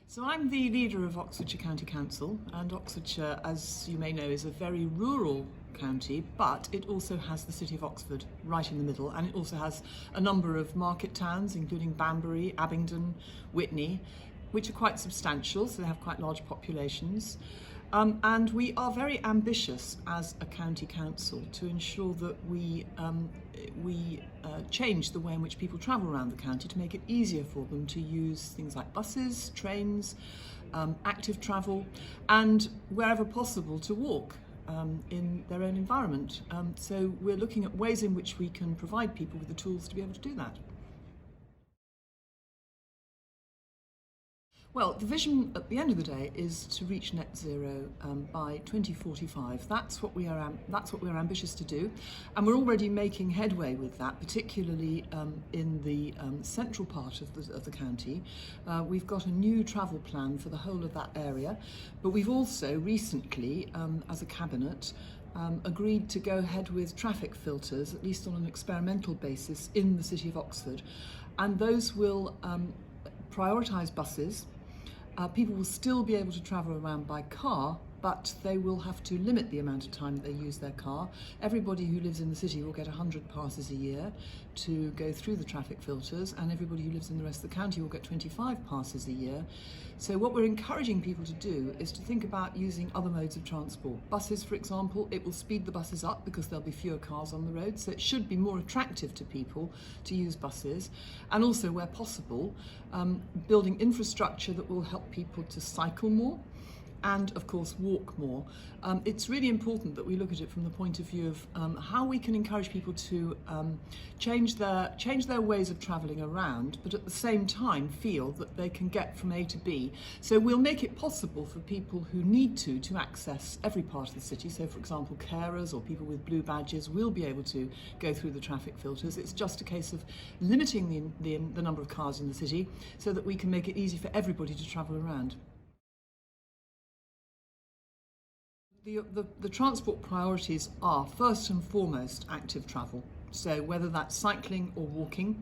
So I'm the leader of Oxfordshire County Council, and Oxfordshire, as you may know, is a very rural county, but it also has the city of Oxford right in the middle, and it also has a number of market towns, including Banbury, Abingdon, Witney, which are quite substantial, so they have quite large populations. And we are very ambitious as a county council to ensure that we change the way in which people travel around the county to make it easier for them to use things like buses, trains, active travel, and wherever possible to walk in their own environment. So we're looking at ways in which we can provide people with the tools to be able to do that. Well, the vision at the end of the day is to reach net zero by 2045. That's what we're ambitious to do, and we're already making headway with that, particularly in the central part of the county. We've got a new travel plan for the whole of that area, but we've also recently, as a cabinet, agreed to go ahead with traffic filters, at least on an experimental basis, in the city of Oxford, and those will prioritise buses. People will still be able to travel around by car, but they will have to limit the amount of time that they use their car. Everybody who lives in the city will get 100 passes a year to go through the traffic filters, and everybody who lives in the rest of the county will get 25 passes a year. So what we're encouraging people to do is to think about using other modes of transport. Buses, for example, it will speed the buses up because there'll be fewer cars on the road, so it should be more attractive to people to use buses. And also, where possible, building infrastructure that will help people to cycle more and, of course, walk more. It's really important that we look at it from the point of view of how we can encourage people to change their ways of travelling around, but at the same time feel that they can get from A to B. So we'll make it possible for people who need to access every part of the city. So, for example, carers or people with blue badges will be able to go through the traffic filters. It's just a case of limiting the number of cars in the city so that we can make it easy for everybody to travel around. The transport priorities are first and foremost active travel, so whether that's cycling or walking,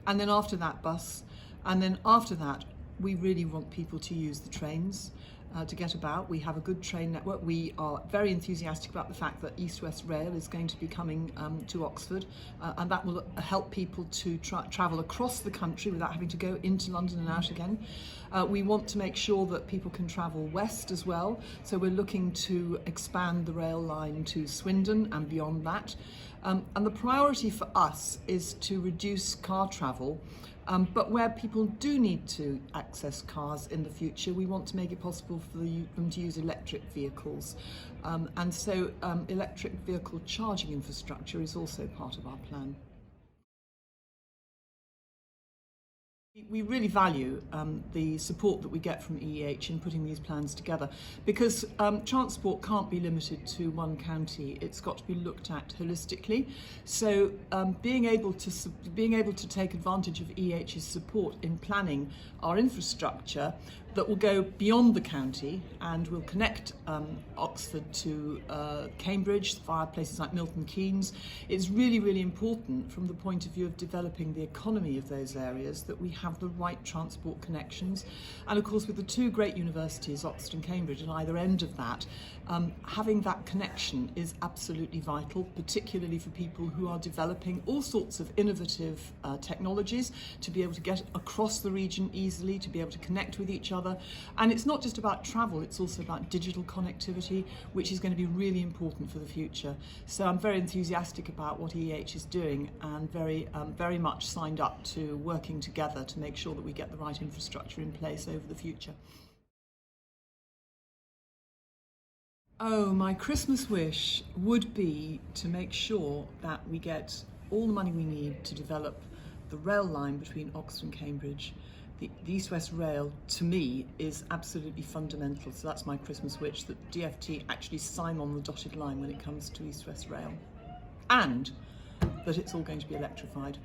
and then after that bus, and then after that we really want people to use the trains to get about. We have a good train network. We are very enthusiastic about the fact that East West Rail is going to be coming to Oxford, and that will help people to travel across the country without having to go into London and out again. We want to make sure that people can travel west as well, so we're looking to expand the rail line to Swindon and beyond that. And the priority for us is to reduce car travel, but where people do need to access cars in the future, we want to make it possible for them to use electric vehicles. And so electric vehicle charging infrastructure is also part of our plan. We really value the support that we get from EEH in putting these plans together, because transport can't be limited to one county. It's got to be looked at holistically. So being able to take advantage of EEH's support in planning our infrastructure that will go beyond the county and will connect Oxford to Cambridge via places like Milton Keynes, is really, really important from the point of view of developing the economy of those areas, that we have the right transport connections. And of course, with the two great universities, Oxford and Cambridge, at either end of that, having that connection is absolutely vital, particularly for people who are developing all sorts of innovative technologies to be able to get across the region easily, to be able to connect with each other. And it's not just about travel, it's also about digital connectivity, which is going to be really important for the future. So I'm very enthusiastic about what EEH is doing, and very much signed up to working together to make sure that we get the right infrastructure in place over the future. Oh, my Christmas wish would be to make sure that we get all the money we need to develop the rail line between Oxford and Cambridge. The East West Rail, to me, is absolutely fundamental. So that's my Christmas wish, that DfT actually sign on the dotted line when it comes to East West Rail, and that it's all going to be electrified.